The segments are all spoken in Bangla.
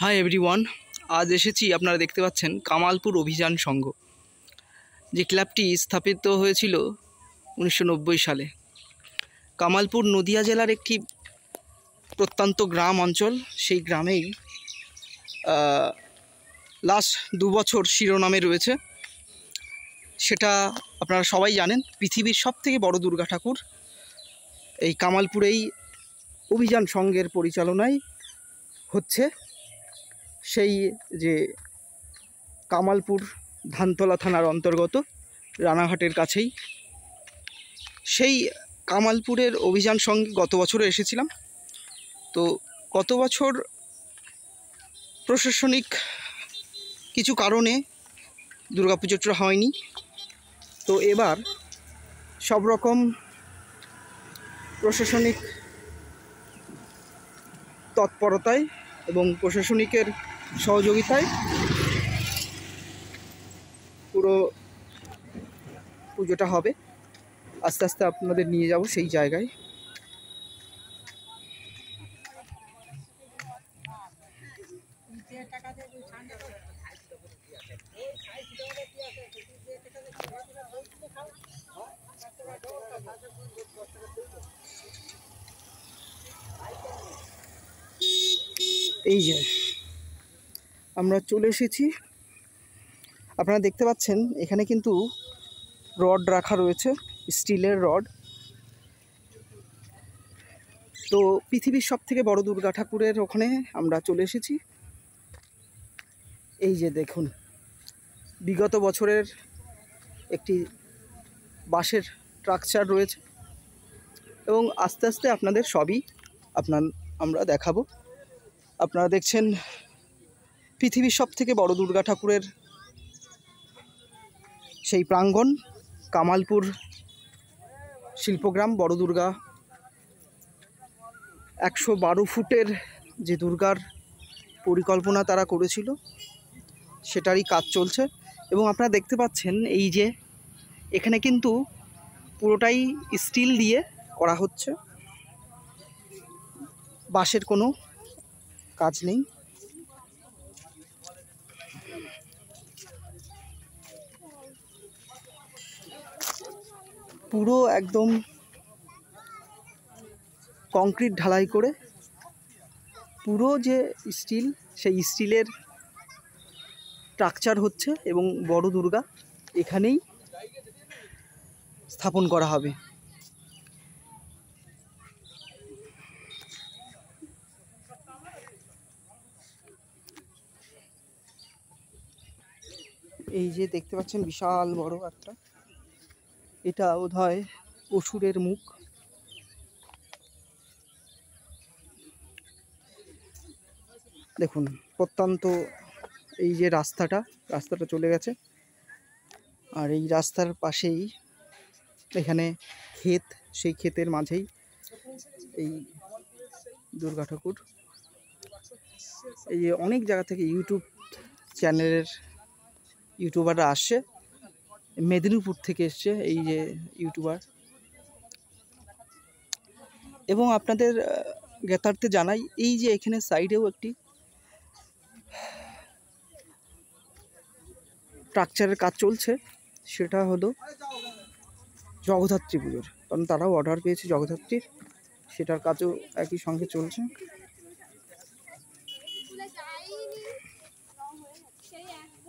হাই এভরিওয়ান, আজ এসেছি আপনারা দেখতে পাচ্ছেন কামালপুর অভিযান সংঘ, যে ক্লাবটি স্থাপিত হয়েছিল 1990 সালে। কামালপুর নদিয়া জেলার একটি প্রত্যন্ত গ্রাম অঞ্চল। সেই গ্রামেই লাস্ট 2 বছর শিরোনামে রয়েছে। সেটা আপনারা সবাই জানেন, পৃথিবীর সবথেকে বড় দুর্গা ঠাকুর এই কামালপুরেই অভিযান সংঘের পরিচালনায় হচ্ছে। সেই যে কামালপুর ধানতলা থানার অন্তর্গত রানাঘাটের কাছেই সেই কামালপুরের অভিযান সংঘে গত বছরও এসেছিলাম। তো গত বছর প্রশাসনিক কিছু কারণে দুর্গাপুজোটা হয়নি। তো এবার সব রকম প্রশাসনিক তৎপরতায় এবং প্রশাসনিকের সহযোগিতায় পুরো পুজোটা হবে। আস্তে আস্তে আপনাদের নিয়ে যাব সেই জায়গায়। এই যে আমরা চলে এসেছি, আপনারা দেখতে পাচ্ছেন এখানে কিন্তু রড রাখা রয়েছে, স্টিলের রড। তো পৃথিবীর সবথেকে বড় দুর্গা ঠাকুরের ওখানে আমরা চলে এসেছি। এই যে দেখুন, বিগত বছরের একটি বাঁশের স্ট্রাকচার রয়েছে এবং আস্তে আস্তে আপনাদের সবই আমরা দেখাবো। আপনারা দেখছেন পৃথিবীর সবথেকে বড় দুর্গা ঠাকুরের সেই প্রাঙ্গণ কামালপুর শিল্পগ্রাম। বড় দুর্গা 112 ফুটের যে দুর্গার পরিকল্পনা তারা করেছিল সেটারই কাজ চলছে। এবং আপনারা দেখতে পাচ্ছেন এই যে এখানে কিন্তু পুরোটাই স্টিল দিয়ে করা হচ্ছে, বাঁশের কোনো কাজ নেই। পুরো একদম কংক্রিট ঢালাই করে পুরো যে স্টিল, সেই স্টিলের স্ট্রাকচার হচ্ছে এবং বড় দুর্গা এখানেই স্থাপন করা হবে। এই যে দেখতে পাচ্ছেন বিশাল বড় একটা, এটা বোধহয় অসুরের মুখ। দেখুন প্রত্যন্ত এই যে রাস্তাটা চলে গেছে, আর এই রাস্তার পাশেই এখানে ক্ষেত, সেই ক্ষেতের মাঝেই এই দুর্গা ঠাকুর। এই যে অনেক জায়গা থেকে ইউটিউব চ্যানেলের ইউটিউবাররা আসছে, মেদিনীপুর থেকে এসছে এই যে ইউটিউবার। এবং আপনাদের জ্ঞাতার্থে জানাই, এই যে এখানে সাইডেও একটি স্ট্রাকচারের কাজ চলছে, সেটা হলো জগদ্ধাত্রী পুজোর, কারণ তারাও অর্ডার পেয়েছে জগদ্ধাত্রীর, সেটার কাজও একই সঙ্গে চলছে।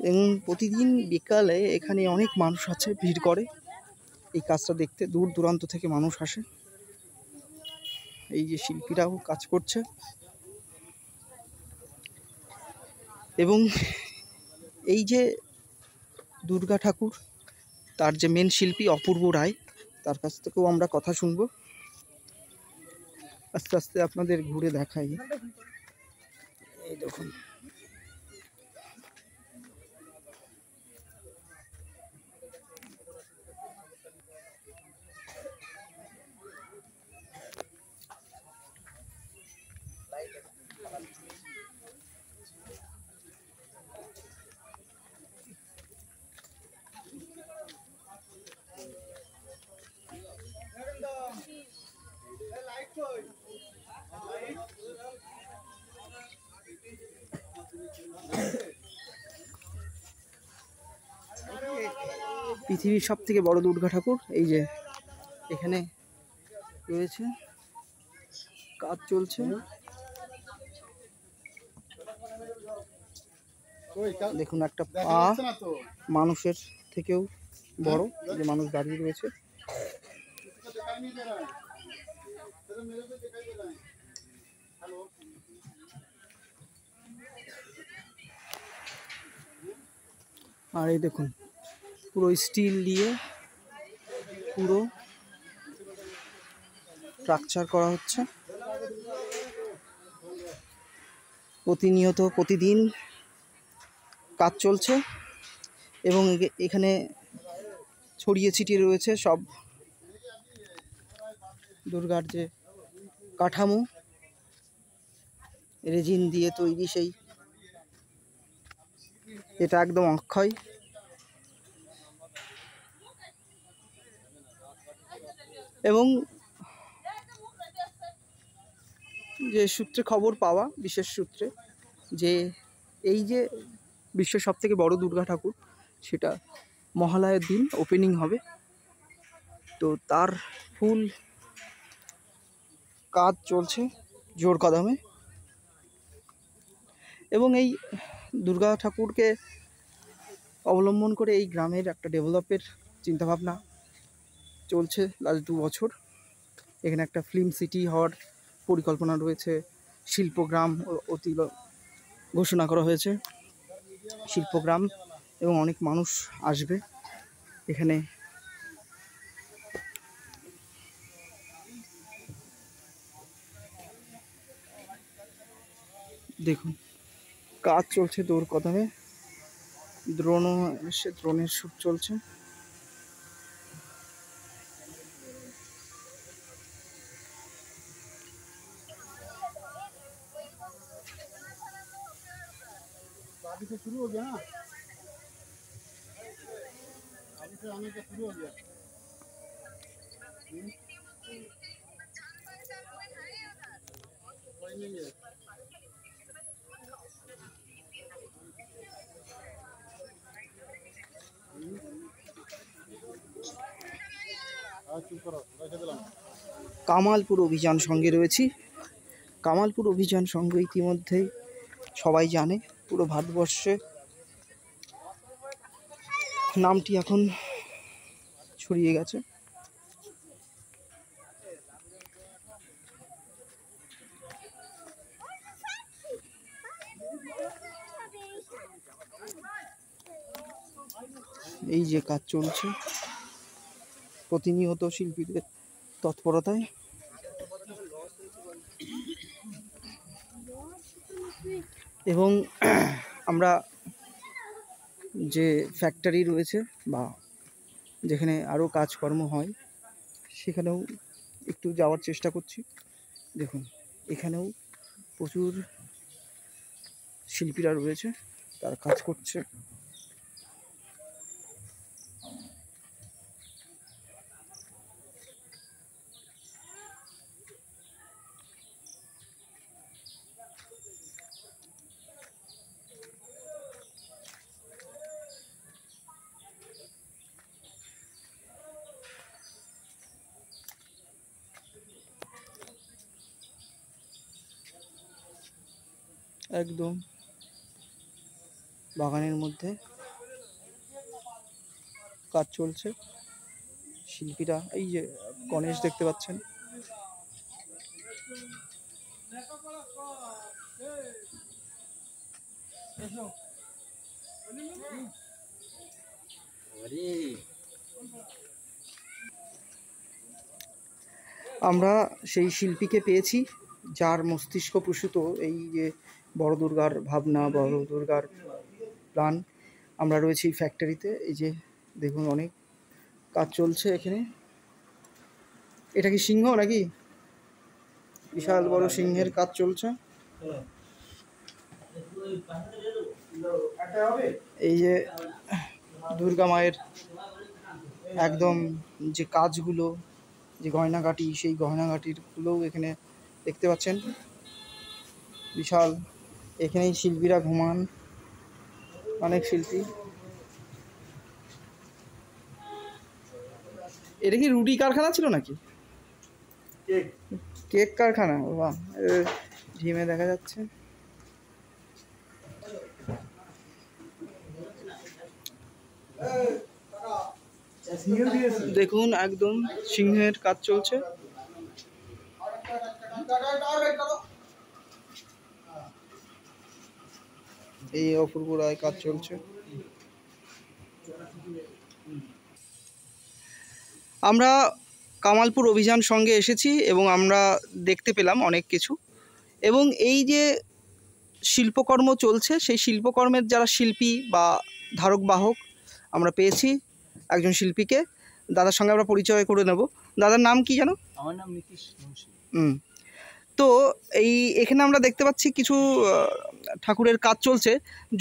এবং প্রতিদিন বিকালে এখানে অনেক মানুষ আছে, ভিড় করে এই কাজটা দেখতে, দূর দূরান্ত থেকে মানুষ আসে। এই যে শিল্পীরাও কাজ করছে। এবং এই যে দুর্গা ঠাকুর, তার যে মেন শিল্পী অপূর্ব রায়, তার কাছ থেকেও আমরা কথা শুনবো। আস্তে আস্তে আপনাদের ঘুরে দেখাই। এই দেখুন, পৃথিবীর সব থেকে বড় দুর্গা ঠাকুর এই যে এখানে রয়েছে, কাজ চলছে। দেখুন একটা পা মানুষের থেকেও বড়, যে মানুষ দাঁড়িয়ে রয়েছে। আর এই দেখুন পুরো স্টিল দিয়ে পুরো স্ট্রাকচার করা হচ্ছে। প্রতিদিন কাজ চলছে এবং এখানে ছড়িয়ে ছিটিয়ে রয়েছে সব দুর্গার যে কাঠামো, রেজিন দিয়ে তৈরি, সেই এটা একদম অক্ষয়। এবং যে সূত্রে খবর পাওয়া, বিশেষ সূত্রে, যে এই যে বিশ্বের সব থেকে বড় দুর্গা ঠাকুর, সেটা মহালয়ার দিন ওপেনিং হবে। তো তার ফুল কাজ চলছে জোর কদমে। এবং এই দুর্গা ঠাকুরকে অবলম্বন করে এই গ্রামের একটা ডেভেলপের চিন্তাভাবনা চলছে লাস্ট 2 বছর। এখানে একটা ফিল্ম সিটি হওয়ার পরিকল্পনা রয়েছে, শিল্পগ্রাম ঘোষণা করা হয়েছে, শিল্পগ্রাম, এবং অনেক মানুষ আসবে এখানে। দেখুন কাজ চলছে জোর কদমে, ড্রোনের শ্যুট চলছে। अभी से शुरू हो गया ना, अभी से आने का शुरू हो गया। कोई नहीं है। কামালপুর অভিযান সঙ্গে রয়েছি। কামালপুর অভিযান সংঘ ইতিমধ্যেই সবাই জানে, পুরো ভারতবর্ষে নামটি এখন ছড়িয়ে গেছে। এই যে কাজ চলছে প্রতিনিয়ত শিল্পীদের তৎপরতায়। এবং আমরা যে ফ্যাক্টরি রয়েছে বা যেখানে আরও কাজকর্ম হয়, সেখানেও একটু যাওয়ার চেষ্টা করছি। দেখুন এখানেও প্রচুর শিল্পীরা রয়েছে, তারা কাজ করছে। একদম বাগানের মধ্যে কাজ চলছে, শিল্পীরা, এই যে গণেশ দেখতে পাচ্ছেন। আমরা সেই শিল্পীকে পেয়েছি যার মস্তিষ্ক প্রসূত এই যে বড় দুর্গার ভাবনা, বড় দুর্গার প্ল্যান। আমরা রয়েছি এই ফ্যাক্টরিতে। এই যে দেখুন অনেক কাজ চলছে এখানে। এটা কি সিংহ নাকি? বিশাল বড় সিংহের কাজ চলছে। এই যে দুর্গা মায়ের একদম যে কাজগুলো, যে গয়নাগাটি, সেই গয়নাগাটিরগুলোও এখানে দেখতে পাচ্ছেন। বিশাল, এখানেই শিল্পীরা ঘুমান, অনেক শিল্পী। এটা কি রুটি কারখানা ছিল নাকি? কেক কারখানা, বাহ, ঝিমে দেখা যাচ্ছে। দেখুন একদম সিংহের কাজ চলছে। এই অপূর্ব রায় কাজ চলছে। আমরা কামালপুর অভিযান সঙ্গে এসেছি এবং আমরা দেখতে পেলাম অনেক কিছু। এবং এই যে শিল্পকর্ম চলছে, সেই শিল্পকর্মের যারা শিল্পী বা ধারক বাহক আমরা পেয়েছি একজন শিল্পীকে। দাদার সঙ্গে আমরা পরিচয় করে নেব। দাদার নাম কি জানো? আমার নাম নীতিশ মুন্সি। তো এখানে আমরা দেখতে পাচ্ছি কিছু ঠাকুরের কাজ চলছে।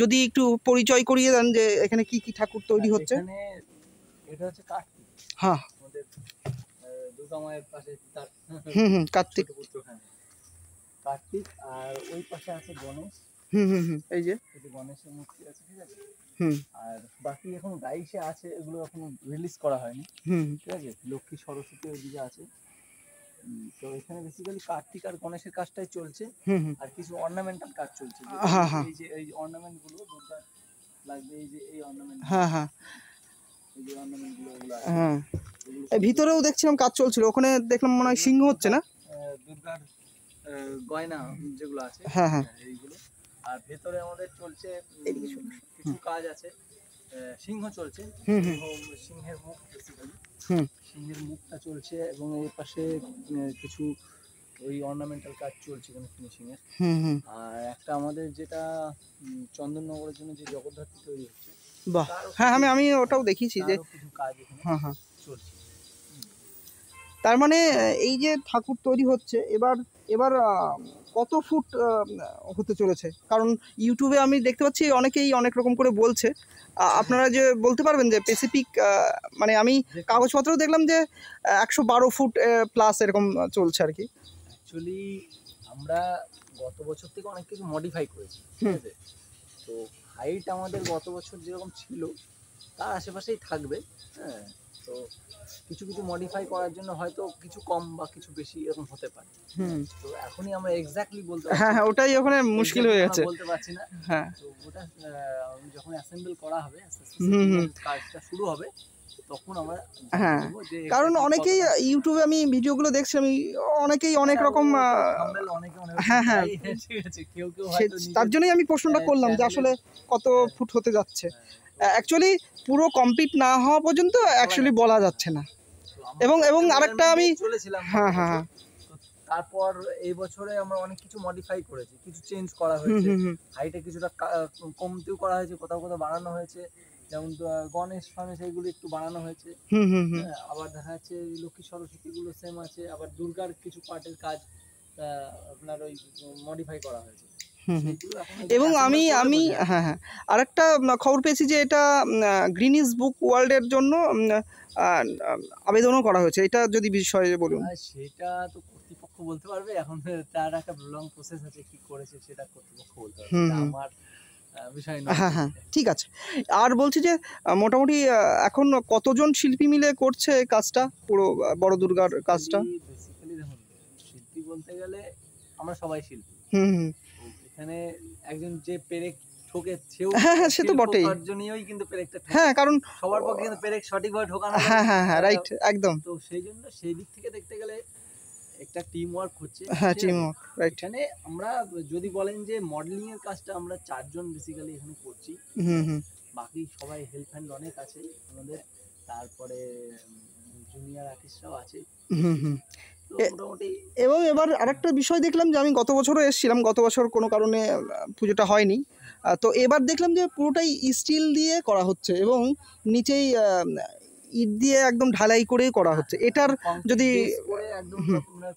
যদি একটু পরিচয় করিয়ে দেন যে এখানে কি কি ঠাকুর তৈরি হচ্ছে। এখানে এটা হচ্ছে কার্তিক। হ্যাঁ, আমাদের দুর্গা মায়ের পাশে তার কার্তিক পুত্র। কার্তিক, আর ওই পাশে আছে গণেশ। এই যে গণেশের মূর্তি আছে, ঠিক আছে। আর বাকি এখন 22-এ আছে, এগুলো এখনো রিলিজ করা হয়নি, ঠিক আছে। লক্ষ্মী সরস্বতী ওইদিকে আছে। তো এখানে বেসিক্যালি কার্তিক আর গণেশের কাজটাই চলছে, আর কিছু অর্নামেন্টাল কাজ চলছে। এই যে এই অর্নামেন্ট গুলো দুর্গা লাগবে, এই যে এই অর্নামেন্ট, এই যে অর্নামেন্ট গুলো, এগুলো ভিতরেও দেখছিলাম কাজ চলছিল। ওখানে দেখলাম মনে হয় সিংহ হচ্ছে না, দুর্গার গয়না যেগুলো আছে, এইগুলো। আর ভেতরে আমাদের চলছে কিছু কাজ আছে, সিংহ চলছে, সিংহের মুখ বেসিক্যালি, সিংহের মুখটা চলছে। এবং এর পাশে কিছু ওই অর্নামেন্টাল কাজ চলছে এখানে ফিনিশিং এর। আর একটা আমাদের যেটা চন্দননগরের জন্য যে জগদ্ধাত্রী তৈরি হচ্ছে, বাহ, হ্যাঁ, আমি ওটাও দেখিয়েছি যে কিছু কাজ এখানে চলছে। তার মানে এই যে ঠাকুর তৈরি হচ্ছে, এবার কত ফুট হতে চলেছে? কারণ ইউটিউবে আমি দেখতে পাচ্ছি অনেকেই অনেক রকম করে বলছে। আপনারা যে বলতে পারবেন যে স্পেসিফিক, মানে আমি কাগজপত্র দেখলাম যে 112 ফুট প্লাস এরকম চলছে আর কি। অ্যাকচুয়ালি আমরা গত বছর থেকে অনেক কিছু মডিফাই করেছি, ঠিক আছে। তো হাইট আমাদের গত বছর যেরকম ছিল তার আশেপাশেই থাকবে, হ্যাঁ। তো কিছু কিছু মডিফাই করার জন্য হয়তো কিছু কম বা কিছু বেশি এরকম হতে পারে। তো এখনই আমরা এক্স্যাক্টলি বলতে পারছি, হ্যাঁ, ওটাই ওখানে মুশকিল হয়ে যাচ্ছে, বলতে পারছি না। হ্যাঁ, তো ওটা যখন অ্যাসেম্বল করা হবে, আস্তে আস্তে কাজটা শুরু হবে, তখন আমরা, হ্যাঁ। কারণ অনেকেই ইউটিউবে আমি ভিডিওগুলো দেখছি, আমি অনেকেই অনেক রকম, হ্যাঁ, ঠিক আছে, কেউ তার জন্যই আমি প্রশ্নটা করলাম যে আসলে কত ফুট হতে যাচ্ছে। অ্যাকচুয়ালি পুরো কমপ্লিট না হওয়া পর্যন্ত অ্যাকচুয়ালি বলা যাচ্ছে না। এবং আরেকটা আমি চলেছিলাম, তারপর এই বছরে আমরা অনেক কিছু মডিফাই করেছি, কিছু চেঞ্জ করা হয়েছে, হাইটে কিছুটা কমতেও করা হয়েছে, কোথাও কোথাও বাড়ানো হয়েছে। যেমন গণেশ ফণেশ এইগুলো একটু বাড়ানো হয়েছে, আবার দেখা যাচ্ছে লক্ষ্মী সরস্বতী গুলো সেম আছে, আবার দুর্গার কিছু পার্টের কাজ আপনার ওই মডিফাই করা হয়েছে। এবং আমি হ্যাঁ, আরেকটা খবর পেয়েছি যে এটা গ্রিনিস বুক ওয়ার্ল্ডের জন্য আবেদনও করা হয়েছে। এটা যদি বিষয়ে বলুন। সেটা তো কর্তৃপক্ষ বলতে পারবে, এখন তার একটা লং প্রসেস আছে, কি করেছে সেটা কর্তৃপক্ষ বলতে পারবে, আমার বিষয় নয়। হ্যাঁ, ঠিক আছে। আর বলছি যে মোটামুটি এখন কতজন শিল্পী মিলে করছে কাজটা, পুরো বড় দুর্গার কাজটা? বেসিক্যালি দেখুন, শিল্পী বলতে গেলে আমরা সবাই শিল্পী। এখানে একজন যে পেরেক ঠোকে, হ্যাঁ, সে তো বটেই, তার জন্যই কিন্তু পেরেকটা ঠোকে। হ্যাঁ, কারণ সবার পক্ষে কিন্তু পেরেক সঠিকভাবে ঠোকানো, হ্যাঁ, রাইট, একদম। তো সেই জন্য সেই দিক থেকে দেখতে গেলে একটা টিম ওয়ার্ক হচ্ছে, হ্যাঁ, টিম ওয়ার্ক, রাইট। এখানে আমরা যদি বলেন যে মডেলিং এর কাজটা আমরা 4 জন বেসিক্যালি এখানে করছি, বাকি সবাই হেল্প হ্যান্ড অনেক আছে আমাদের। তারপরে জুনিয়র আর্টিস্টরাও আছে, এবং এবার আরেকটা বিষয় দেখলাম যে আমি গত বছরও এসেছিলাম, গত বছর কোনো কারণে পুজোটা হয়নি। তো এবার দেখলাম যে পুরোটাই স্টিল দিয়ে করা হচ্ছে এবং নিচেই ইট দিয়ে একদম ঢালাই করেই করা হচ্ছে। এটার যদি একদম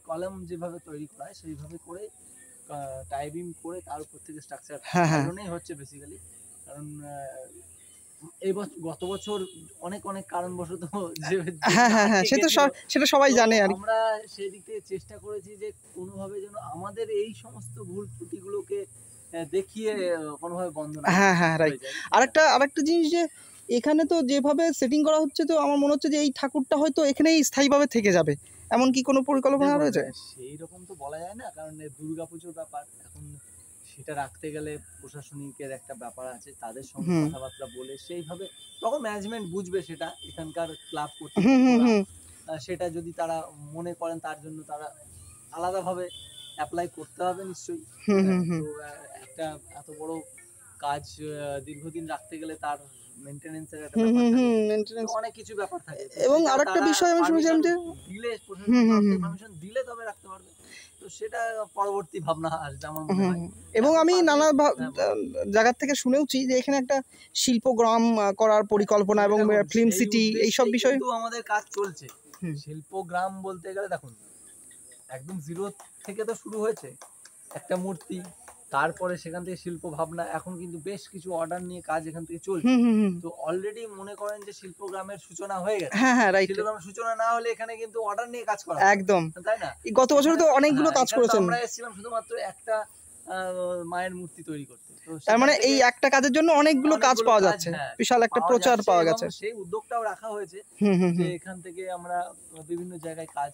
কলাম যেভাবে তৈরি করা হয় সেইভাবে করে টাই বিম করে তার উপর থেকে স্ট্রাকচার কারণেই হচ্ছে বেসিক্যালি। কারণ এই বছর, গত বছর অনেক কারণবশত, হ্যাঁ, সেটা সবাই জানে। আর আমরা সেই দিক থেকে চেষ্টা করেছি যে কোনোভাবে যেন আমাদের এই সমস্ত ভুল ত্রুটিগুলোকে দেখিয়ে কোনোভাবে বন্ধ না। হ্যাঁ, রাইট। আরেকটা জিনিস যে এখানে তো যেভাবে সেটিং করা হচ্ছে, তো আমার মনে হচ্ছে যে এই ঠাকুরটা হয়তো এখানেই স্থায়ীভাবে থেকে যাবে, এমন কি কোনো পরিকল্পনা রয়েছে? সেই রকম তো বলা যায় না, কারণ দুর্গাপুজোর ব্যাপার এখন, সেটা রাখতে গেলে প্রশাসনিকের একটা ব্যাপার আছে, তাদের সঙ্গে কথাবার্তা বলে সেইভাবে তখন ম্যানেজমেন্ট বুঝবে, সেটা এখানকার ক্লাব কর্তৃপক্ষরা সেটা যদি তারা মনে করেন তার জন্য তারা আলাদাভাবে অ্যাপ্লাই করতে হবে নিশ্চয়ই। তো একটা এত বড় কাজ দীর্ঘদিন রাখতে গেলে তার মেইনটেনেন্সের একটা ব্যাপার থাকে, অনেক কিছু ব্যাপার থাকে। এবং আরেকটা বিষয় আমি শুনেছিলাম যে দিলে পারমিশন দিলে তবে রাখতে পারবে, তো সেটা পরবর্তী ভাবনা আসবে আমার মনে হয়। এবং আমি নানা জায়গা থেকে শুনেওছি যে এখানে একটা শিল্পগ্রাম করার পরিকল্পনা এবং ফিল্ম সিটি এইসব বিষয়ে আমাদের কাজ চলছে। শিল্পগ্রাম বলতে গেলে দেখুন, একদম জিরো থেকে তো শুরু হয়েছে একটা মূর্তি, তারপরে সেখান থেকে শিল্প ভাবনা, এখন কিন্তু বেশ কিছু অর্ডার নিয়ে কাজ এখান থেকে চলছে। তো অলরেডি মনে করেন যে শিল্পগ্রামের সূচনা হয়ে গেছে। শিল্পগ্রামের সূচনা না হলে এখানে কিন্তু অর্ডার নিয়ে কাজ করা একদম, তাই না? গত বছর তো অনেকগুলো কাজ করেছেন। আমরা এসেছিলাম শুধুমাত্র একটা মায়ের মূর্তি তৈরি করতে, তার মানে এই একটা কাজের জন্য অনেকগুলো কাজ পাওয়া যাচ্ছে, বিশাল একটা প্রচার পাওয়া গেছে। সেই উদ্যোগটাও রাখা হয়েছে যে এখান থেকে আমরা বিভিন্ন জায়গায় কাজ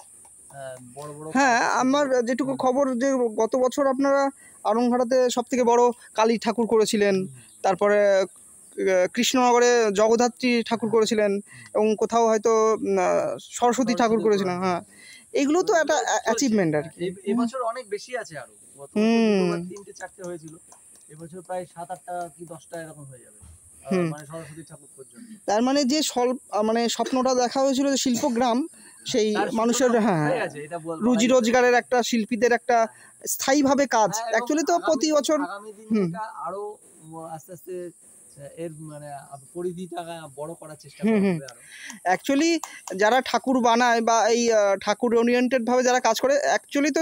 বড় বড়। হ্যাঁ, আমার যেটুকু খবর যে গত বছর আপনারা আড়ংঘাটাতে সব থেকে বড় কালী ঠাকুর করেছিলেন, তারপরে কৃষ্ণনগরে জগদ্ধাত্রী ঠাকুর করেছিলেন, এবং কোথাও হয়তো সরস্বতী ঠাকুর করেছিলেন। হ্যাঁ, এগুলো তো একটা অ্যাচিভমেন্ট আর কি। এবছর অনেক বেশি আছে, আরো তিনটে চারটে হয়েছিল, এবছর প্রায় 7-8টা কি 10টা এরকম হয়ে যাবে, মানে সরস্বতী ঠাকুর পর্যন্ত। তার মানে যে মানে স্বপ্নটা দেখা হয়েছিল যে শিল্পগ্রাম, সেই মানুষের রুজি রোজগারের একটা, শিল্পীদের একটা স্থায়ীভাবে কাজ, অ্যাকচুয়ালি তো প্রতি বছর আরো আস্তে আস্তে এর মানে পরিধিটা বড় করার চেষ্টা করবে। অ্যাকচুয়ালি যারা ঠাকুর বানায় বা এই ঠাকুর ওরিয়েন্টেড ভাবে যারা কাজ করে, অ্যাকচুয়ালি তো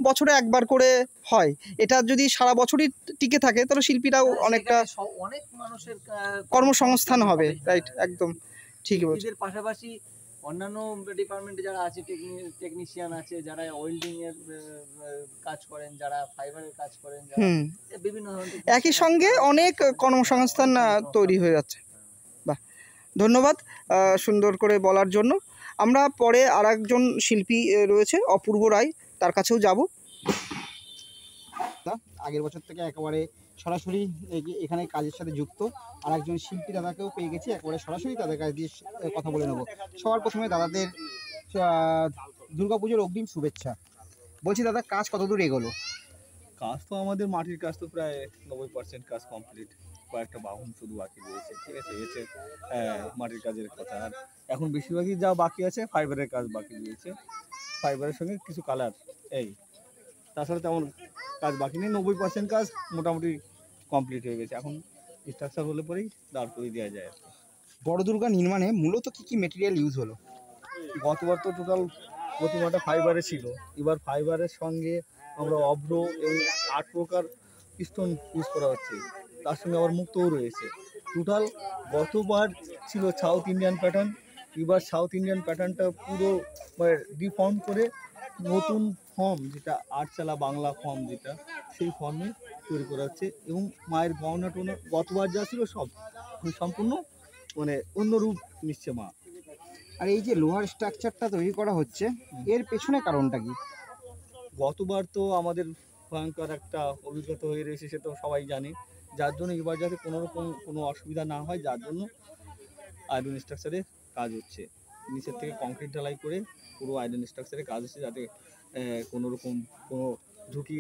বছরে একবার করে হয়, এটা যদি সারা বছরই টিকে থাকে তাহলে শিল্পীরাও অনেকটা অনেক মানুষের কর্মসংস্থান হবে। রাইট, একদম ঠিক বলছেন। এর পাশাপাশি অন্যান্য ডিপার্টমেন্টে যারা আছে, টেকনিশিয়ান আছে, যারা ওয়েল্ডিং এর কাজ করেন, যারা ফাইবারের কাজ করেন, বিভিন্ন একই সঙ্গে অনেক কর্মসংস্থান তৈরি হয়ে যাচ্ছে। বাহ, ধন্যবাদ সুন্দর করে বলার জন্য। আমরা পরে আর একজন শিল্পী রয়েছে অপূর্ব রায়, তার কাছেও যাব। আগের বছর থেকে একেবারে সরাসরি এখানে কাজের সাথে যুক্ত আর একজন শিল্পী দাদাকেও পেয়ে গেছি, একেবারে সরাসরি তাদের কাছ দিয়ে কথা বলে নেব। সবার প্রথমে দাদাদের দুর্গাপুজোর অগ্রিম শুভেচ্ছা। বলছি দাদা, কাজ কতদূর এগোলো? কাজ তো আমাদের মাটির কাজ তো প্রায় 90% কাজ কমপ্লিট, কয়েকটা বাহন শুধু বাকি রয়েছে, ঠিক আছে, এসে মাটির কাজের কথা। আর এখন বেশিরভাগই যা বাকি আছে ফাইবারের কাজ বাকি রয়েছে, ফাইবারের সঙ্গে কিছু কালার, এই তাছাড়া তেমন কাজ বাকি নেই। 90% কাজ মোটামুটি কমপ্লিট হয়ে গেছে, এখন স্ট্রাকচার হলে পরেই দাঁড় করিয়ে দেওয়া যায়। বড় দুর্গা নির্মাণে মূলত কী কী মেটেরিয়াল ইউজ হলো? গতবার তো টোটাল প্রতিমাটা ফাইবারে ছিল, এবার ফাইবারের সঙ্গে আমরা অভ্র এবং 8 প্রকার স্টোন ইউজ করা হচ্ছে, তার সঙ্গে আবার মুক্তও রয়েছে। টোটাল গতবার ছিল সাউথ ইন্ডিয়ান প্যাটার্ন, এবার সাউথ ইন্ডিয়ান প্যাটার্নটা পুরো মানে ডিফর্ম করে নতুন ফর্ম, যেটা আটচালা বাংলা ফর্ম, যেটা সেই ফর্মে তৈরি করা হচ্ছে। এবং মায়ের গহনা টনা গতবার যা ছিল সব সম্পূর্ণ মানে অন্য রূপ নিচ্ছে মা। আর এই যে লোহার স্ট্রাকচারটা তৈরি করা হচ্ছে, এর পেছনে কারণটা কি? গতবার তো আমাদের ভয়ঙ্কর একটা অভিজ্ঞতা হয়ে রয়েছে, সে তো সবাই জানে, যার জন্য এবার যাতে কোনোরকম কোনো অসুবিধা না হয়, যার জন্য আয়রন স্ট্রাকচারে কাজ হচ্ছে। নিচের থেকে কংক্রিট ঢালাই করে পুরো আয়রন স্ট্রাকচারে কাজ হচ্ছে, যাতে কোনোরকম কোনো ঝুঁকি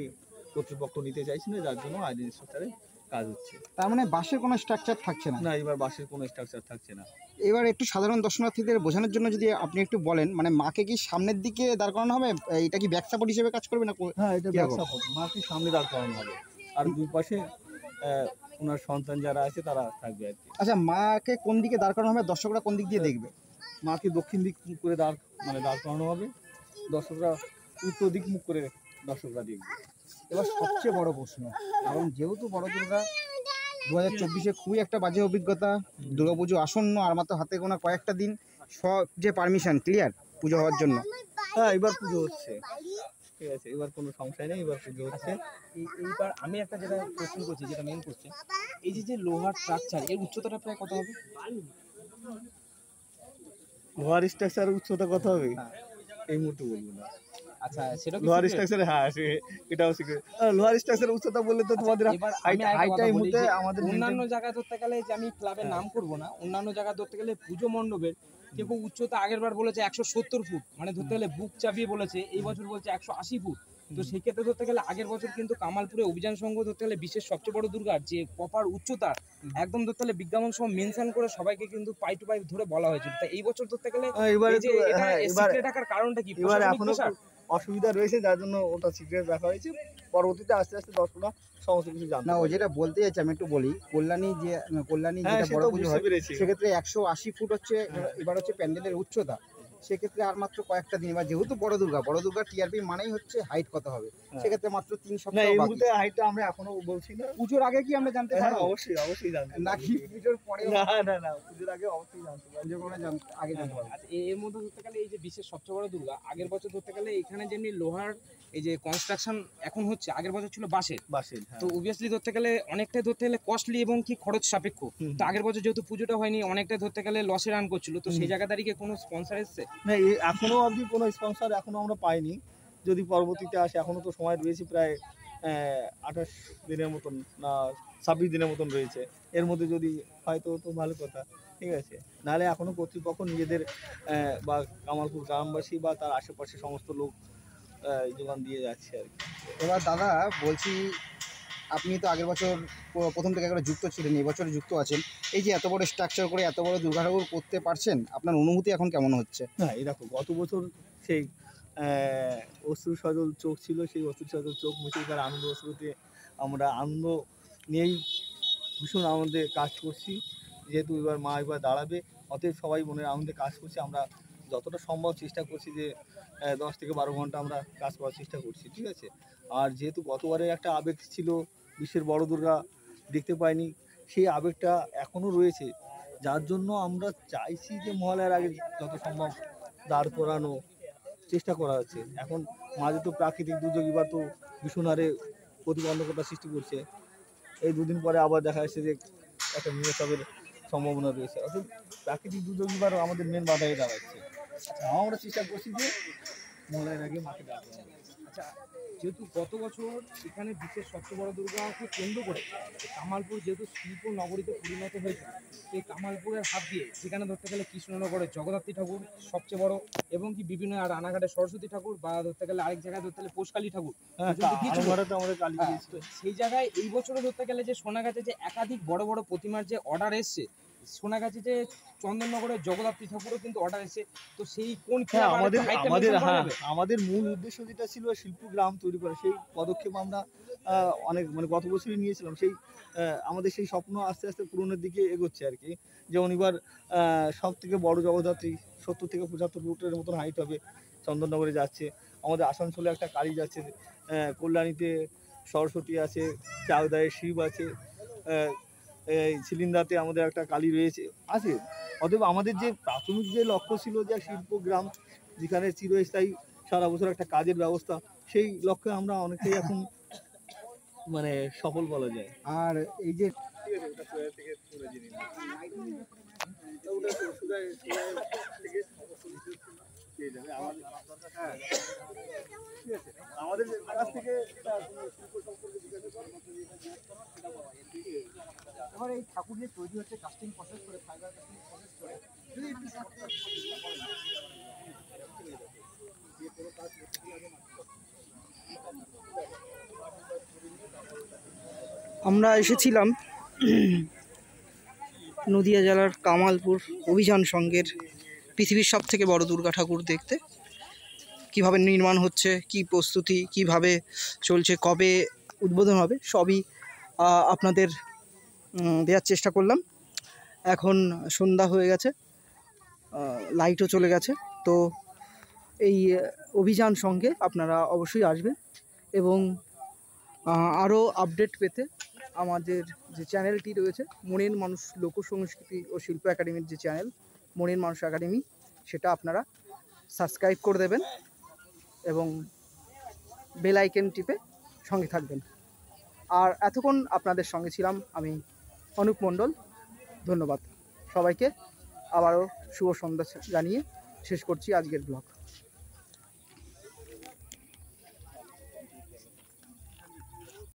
কর্তৃপক্ষ নিতে চাইছে না, যার জন্য আয়রন স্ট্রাকচারে কাজ হচ্ছে। তার মানে বাঁশের কোনো স্ট্রাকচার থাকছে না? না, এবার বাঁশের কোনো স্ট্রাকচার থাকছে না। এবার একটু সাধারণ দর্শনার্থীদের বোঝানোর জন্য যদি আপনি একটু বলেন, মানে মাকে কি সামনের দিকে দাঁড় করানো হবে? এটা কি ব্যাক সাপোর্ট হিসেবে কাজ করবে না? হ্যাঁ, এটা ব্যাক সাপোর্ট, মাকে সামনে দাঁড় করানো হবে, আর দুই পাশে ওনার সন্তান যারা আছে তারা থাকবে আর কি। আচ্ছা, মাকে কোন দিকে দাঁড় করানো হবে? দর্শকরা কোন দিক দিয়ে দেখবে? মাকে দক্ষিণ দিক মুখ করে দাঁড় করানো হবে, দর্শকরা উত্তর দিক মুখ করে দর্শকরা দেখবে। এবার সবচেয়ে বড় প্রশ্ন, কারণ যেহেতু বড় দুর্গা 2024-এ খুবই একটা বাজে অভিজ্ঞতা, দুর্গাপুজো আসন্ন, আর মাত্র হাতে গোনা কয়েকটা দিন, সব যে পারমিশন ক্লিয়ার পুজো হওয়ার জন্য। হ্যাঁ, এবার পুজো হচ্ছে, ঠিক আছে, এবার কোনো সমস্যা নেই, এবার পুজো হচ্ছে। এইবার আমি একটা যেটা কোশ্চেন করছি, যেটা মেন কোশ্চেন, এই যে লোহার স্ট্রাকচার, এর উচ্চতাটা প্রায় কত হবে? লোহার স্ট্রাকচারের উচ্চতা কত হবে এই মুহূর্তে বলবো না। আচ্ছা, সেটা কি লোহার secret? স্ট্রাকচার, হ্যাঁ এটাও শিখে। লোহার স্ট্রাকচারের উচ্চতা বললে তো তোমাদের এবার আমি একটা হাইটটা কথা এই বলি মুহূর্তে যে আমাদের অন্যান্য জায়গায় ধরতে গেলে, যে আমি ক্লাবের নাম করব না, অন্যান্য জায়গায় ধরতে গেলে পুজো মণ্ডপের কেউ উচ্চতা আগের বার বলেছে 170 ফুট, মানে ধরতে গেলে বুক চাপিয়ে বলেছে, এই বছর বলছে 180 ফুট। তো সেই ক্ষেত্রে ধরতে গেলে আগের বছর কিন্তু কামালপুরে অভিযান সংঘ ধরতে গেলে বিশ্বের সবচেয়ে বড় দুর্গার যে প্রপার উচ্চতা একদম ধরতে গেলে বিজ্ঞাপন সহ মেনশন করে সবাইকে কিন্তু পাই টু পাই ধরে বলা হয়েছিল। তা এই বছর ধরতে গেলে এবারে এই যে এটা সিক্রেট রাখার কারণটা কি? এবার প্রশাসনিক এখনো pressure? অসুবিধা রয়েছে, যার জন্য ওটা সিক্রেট রাখা হয়েছে। পরবর্তীতে আস্তে আস্তে দর্শকরা সমস্ত কিছু জানতে না, ও পারবে। যেটা বলতে চাইছে আমি একটু বলি, কল্যাণী হ্যাঁ, যেটা সে বড় তো পুজো বুঝতে হয় পেরেছি। সেক্ষেত্রে 180 ফুট হচ্ছে এবার হচ্ছে প্যান্ডেলের উচ্চতা। সেক্ষেত্রে আর মাত্র কয়েকটা দিন, এবার যেহেতু বড় দুর্গা টিআরপি মানেই হচ্ছে হাইট কত হবে, সেক্ষেত্রে মাত্র 3 না, সপ্তাহ এই বাকি। মুহূর্তে হাইটটা আমরা এখনো বলছি না। পুজোর আগে কি আমরা জানতে হ্যাঁ, পারবো অবশ্যই জানতে পারবো। নাকি পুজোর পরে? না, পুজোর আগে অবশ্যই জানতে পারবো। পুজোর পরে আগে জানতে পারবো। আচ্ছা, এর মধ্যে ধরতে গেলে এই যে বিশ্বের সবচেয়ে বড় দুর্গা, আগের বছর ধরতে গেলে এখানে যেমনি লোহার এই যে কনস্ট্রাকশন এখন হচ্ছে, আগের বছর ছিল বাঁশের। বাসের, হ্যাঁ। তো অবভিয়াসলি ধরতে গেলে অনেকটাই ধরতে গেলে কস্টলি এবং কি খরচ সাপেক্ষ। তো আগের বছর যেহেতু পুজোটা হয়নি, অনেকটাই ধরতে গেলে লসে রান করছিল। তো সেই জায়গা দাঁড়িয়ে কোনো স্পন্সর এসছে? না, এখনো অবধি কোনো স্পন্সর এখনো আমরা পাইনি। যদি পরবর্তীতে আসে, এখনো তো সময় রয়েছে প্রায় 28 দিনের মতন, না 26 দিনের মতন রয়েছে। এর মধ্যে যদি হয় তো ভালো কথা, ঠিক আছে। নাহলে এখনো কর্তৃপক্ষ নিজেদের বা কামালপুর গ্রামবাসী বা তার আশেপাশে সমস্ত লোক যোগান দিয়ে যাচ্ছে আর কি। এবার দাদা বলছি, আপনি তো আগের বছর প্রথম থেকে একবার যুক্ত ছিলেন, এবছর যুক্ত আছেন, এই যে এত বড় স্ট্রাকচার করে এত বড় দুর্গা ঠাকুর করতে পারছেন, আপনার অনুভূতি এখন কেমন হচ্ছে? হ্যাঁ, এই দেখো, গত বছর সেই অশ্রু সজল চোখ ছিল, সেই অশ্রু সজল চোখ মুছে তার আনন্দ অশ্রুতে আমরা আনন্দ নিয়েই ভীষণ আনন্দে কাজ করছি। যেহেতু এবার মা এবার দাঁড়াবে, অতএব সবাই মনের আনন্দে কাজ করছি। আমরা যতটা সম্ভব চেষ্টা করছি যে 10 থেকে 12 ঘন্টা আমরা কাজ করার চেষ্টা করছি, ঠিক আছে। আর যেহেতু গতবারে একটা আবেগ ছিল, বিশ্বের বড় দুর্গা দেখতে পাইনি, সেই আবেগটা এখনও রয়েছে। যার জন্য আমরা চাইছি যে মহালয়ার আগে যত সম্ভব দাঁড় করানো চেষ্টা করা হচ্ছে। এখন মাঝে তো প্রাকৃতিক দুর্যোগ এবার তো ভীষণ হারে প্রতিবন্ধকতা সৃষ্টি করছে। এই দুদিন পরে আবার দেখা যাচ্ছে যে একটা নিম্নচাপের সম্ভাবনা রয়েছে। অর্থাৎ প্রাকৃতিক দুর্যোগ এবার আমাদের মেন বাধায় দাঁড়াচ্ছে। আমরা চেষ্টা করছি যে মহালয়ার আগে মাকে দাঁড় করানো। আচ্ছা, যেহেতু গত বছর এখানে বিশ্বের সবচেয়ে বড় দুর্গাকে কেন্দ্র করে কামালপুর যেহেতু শিল্প নগরীতে পরিণত হয়েছে, সেই কামালপুরের হাত দিয়ে সেখানে ধরতে গেলে কৃষ্ণনগরের জগদ্ধাত্রী ঠাকুর সবচেয়ে বড়, এবং কি বিভিন্ন রানাঘাটের সরস্বতী ঠাকুর, বা ধরতে গেলে আরেক জায়গায় ধরতে গেলে পোষকালী ঠাকুর পর্যন্ত গিয়েছিল। তো আমাদের কালী তো সেই জায়গায় এই বছরও ধরতে গেলে যে শোনা গেছে যে একাধিক বড় বড় প্রতিমার যে অর্ডার এসছে, শোনা গেছে যে চন্দননগরের জগদ্ধাত্রী ঠাকুরও কিন্তু অর্ডার এসছে। তো সেই কোন হ্যাঁ, ক্লাব আমাদের height টা আমাদের mention করা হ্যাঁ যাবে? আমাদের মূল উদ্দেশ্য যেটা ছিল শিল্পগ্রাম তৈরি করা, সেই পদক্ষেপ আমরা অনেক মানে গত বছরই নিয়েছিলাম। সেই আমাদের সেই স্বপ্ন আস্তে আস্তে পূরণের দিকে এগোচ্ছে আর কি। যেমন এবার সব থেকে বড় জগদ্ধাত্রী 70 থেকে 75 ফুটের মতন হাইট হবে, চন্দননগরে যাচ্ছে। আমাদের আসানসোলে একটা কালী যাচ্ছে, কল্যাণীতে সরস্বতী আছে, চাকদায় শিব আছে, এই ছিলিন্দাতে আমাদের একটা কালী রয়েছে আছে। অতএব আমাদের যে প্রাথমিক যে লক্ষ্য ছিল যে শিল্পগ্রাম যেখানে চিরস্থায়ী সারা বছর একটা কাজের ব্যবস্থা, সেই লক্ষ্যে আমরা অনেকটাই এখন মানে সফল বলা যায়। আর এই যে আমাদের কাছ থেকে এবার এই ঠাকুর যে তৈরি হচ্ছে কাস্টিং প্রসেস করে, ফাইবার কাস্টিং প্রসেস করে, যদি একটু আমরা এসেছিলাম নদিয়া জেলার কামালপুর অভিযান সংঘের পৃথিবীর সবথেকে বড় দুর্গা ঠাকুর দেখতে। কিভাবে নির্মাণ হচ্ছে, কি প্রস্তুতি, কিভাবে চলছে, কবে উদ্বোধন হবে, সবই আপনাদের দেওয়ার চেষ্টা করলাম। এখন সন্ধ্যা হয়ে গেছে, লাইটও চলে গেছে। তো এই অভিযান সঙ্গে আপনারা অবশ্যই আসবেন, এবং আরও আপডেট পেতে আমাদের যে চ্যানেলটি রয়েছে মনের মানুষ লোকসংস্কৃতি ও শিল্প একাডেমির যে চ্যানেল মনের মানুষ একাডেমি, সেটা আপনারা সাবস্ক্রাইব করে দেবেন এবং বেল আইকন টিপে সঙ্গে থাকবেন। আর এতক্ষণ আপনাদের সঙ্গে ছিলাম আমি অনুপ মণ্ডল। ধন্যবাদ সবাইকে। আবারও শুভ সন্ধ্যা জানিয়ে শেষ করছি আজকের ব্লগ।